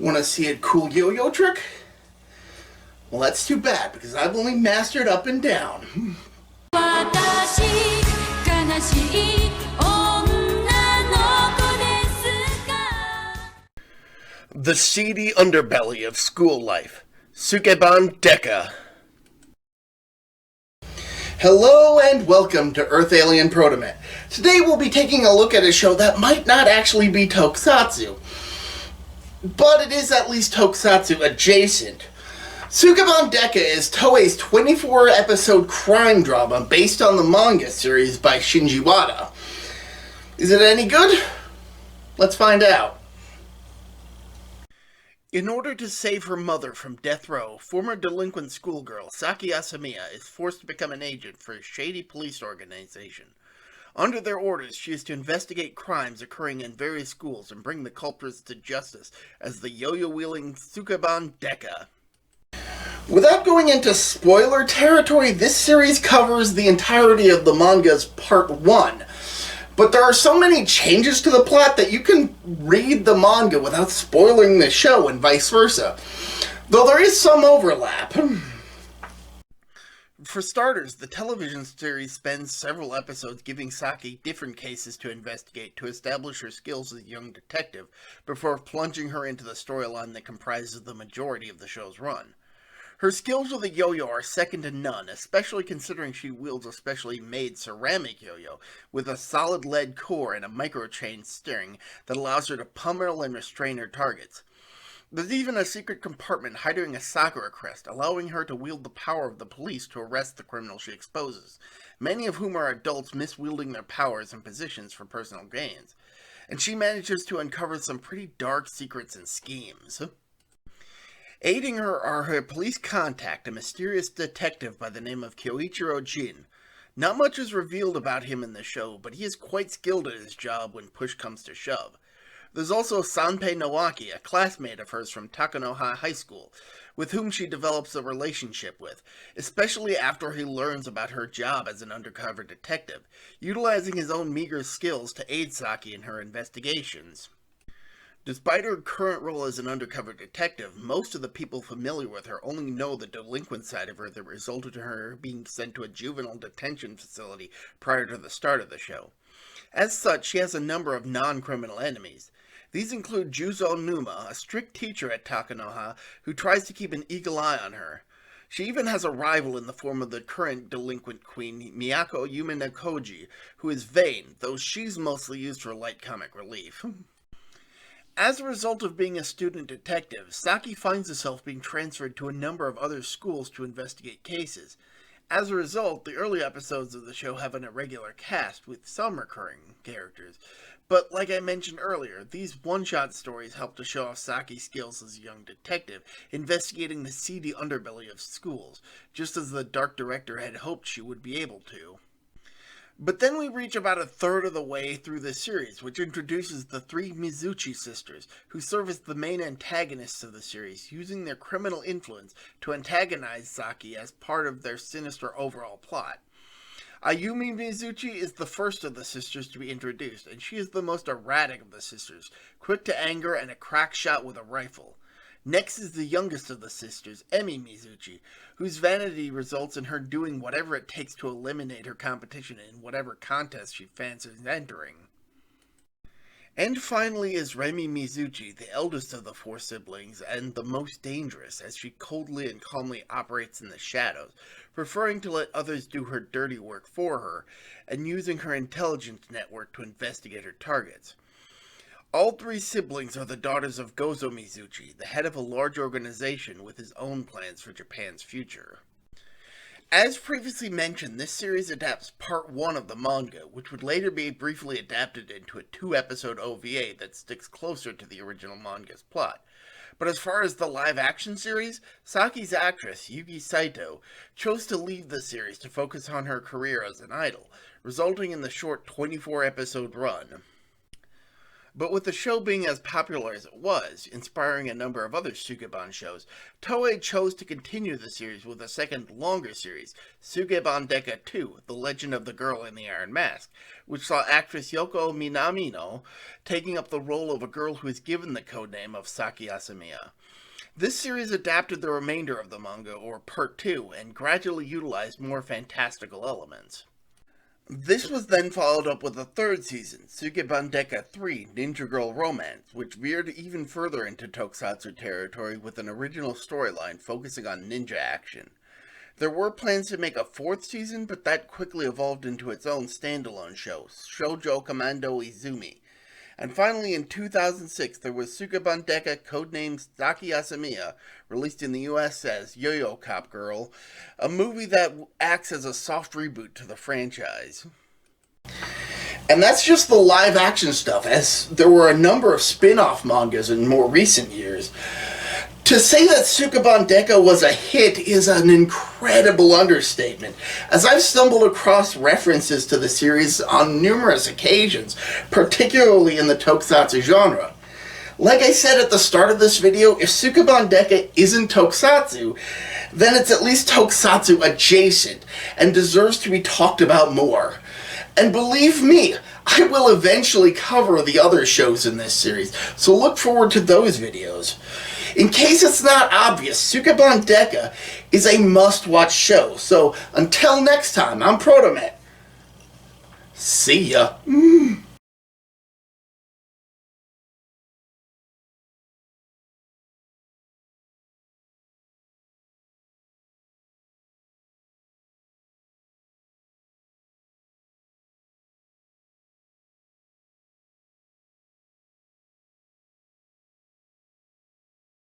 Want to see a cool yo-yo trick? Well, that's too bad, because I've only mastered up and down. The seedy underbelly of school life. Sukeban Deka. Hello and welcome to Earth Alien ProtoMet. Today we'll be taking a look at a show that might not actually be tokusatsu, but it is at least tokusatsu adjacent. Sukeban Deka is Toei's 24-episode crime drama based on the manga series by Shinji Wada. Is it any good? Let's find out. In order to save her mother from death row, former delinquent schoolgirl Saki Asamiya is forced to become an agent for a shady police organization. Under their orders, she is to investigate crimes occurring in various schools and bring the culprits to justice as the yo-yo-wheeling Sukeban Deka. Without going into spoiler territory, this series covers the entirety of the manga's Part 1. But there are so many changes to the plot that you can read the manga without spoiling the show and vice versa. Though there is some overlap. For starters, the television series spends several episodes giving Saki different cases to investigate to establish her skills as a young detective before plunging her into the storyline that comprises the majority of the show's run. Her skills with a yo-yo are second to none, especially considering she wields a specially made ceramic yo-yo with a solid lead core and a micro-chain steering that allows her to pummel and restrain her targets. There's even a secret compartment hiding a Sakura crest, allowing her to wield the power of the police to arrest the criminals she exposes, many of whom are adults miswielding their powers and positions for personal gains. And she manages to uncover some pretty dark secrets and schemes. Aiding her are her police contact, a mysterious detective by the name of Kyoichiro Jin. Not much is revealed about him in the show, but he is quite skilled at his job when push comes to shove. There's also Sanpei Nowaki, a classmate of hers from Takanoha High School, with whom she develops a relationship with, especially after he learns about her job as an undercover detective, utilizing his own meager skills to aid Saki in her investigations. Despite her current role as an undercover detective, most of the people familiar with her only know the delinquent side of her that resulted in her being sent to a juvenile detention facility prior to the start of the show. As such, she has a number of non-criminal enemies. These include Juzo Numa, a strict teacher at Takanoha who tries to keep an eagle eye on her. She even has a rival in the form of the current delinquent queen, Miyako Yuminakoji, who is vain, though she's mostly used for light comic relief. As a result of being a student detective, Saki finds herself being transferred to a number of other schools to investigate cases. As a result, the early episodes of the show have an irregular cast, with some recurring characters. But like I mentioned earlier, these one-shot stories help to show off Saki's skills as a young detective, investigating the seedy underbelly of schools, just as the dark director had hoped she would be able to. But then we reach about a third of the way through the series, which introduces the three Mizuchi Sisters, who serve as the main antagonists of the series, using their criminal influence to antagonize Saki as part of their sinister overall plot. Ayumi Mizuchi is the first of the sisters to be introduced, and she is the most erratic of the sisters, quick to anger and a crack shot with a rifle. Next is the youngest of the sisters, Emi Mizuchi, whose vanity results in her doing whatever it takes to eliminate her competition in whatever contest she fancies entering. And finally is Remi Mizuchi, the eldest of the four siblings and the most dangerous, as she coldly and calmly operates in the shadows, preferring to let others do her dirty work for her, and using her intelligence network to investigate her targets. All three siblings are the daughters of Gozo Mizuchi, the head of a large organization with his own plans for Japan's future. As previously mentioned, this series adapts Part 1 of the manga, which would later be briefly adapted into a 2-episode OVA that sticks closer to the original manga's plot. But as far as the live-action series, Saki's actress, Yuki Saito, chose to leave the series to focus on her career as an idol, resulting in the short 24-episode run. But with the show being as popular as it was, inspiring a number of other Sukeban shows, Toei chose to continue the series with a second, longer series, Sukeban Deka 2, The Legend of the Girl in the Iron Mask, which saw actress Yoko Minamino taking up the role of a girl who is given the codename of Saki Asamiya. This series adapted the remainder of the manga, or Part 2, and gradually utilized more fantastical elements. This was then followed up with a third season, Sukeban Deka 3, Ninja Girl Romance, which veered even further into tokusatsu territory with an original storyline focusing on ninja action. There were plans to make a fourth season, but that quickly evolved into its own standalone show, Shoujo Commando Izumi. And finally, in 2006, there was Sukeban Deka, codenamed Saki Asamiya, released in the US as Yo-Yo Cop Girl, a movie that acts as a soft reboot to the franchise. And that's just the live-action stuff, as there were a number of spin-off mangas in more recent years. To say that Sukeban Deka was a hit is an incredible understatement, as I've stumbled across references to the series on numerous occasions, particularly in the tokusatsu genre. Like I said at the start of this video, if Sukeban Deka isn't tokusatsu, then it's at least tokusatsu adjacent, and deserves to be talked about more. And believe me, I will eventually cover the other shows in this series, so look forward to those videos. In case it's not obvious, Sukeban Deka is a must-watch show, so until next time, I'm ProtoMet. See ya.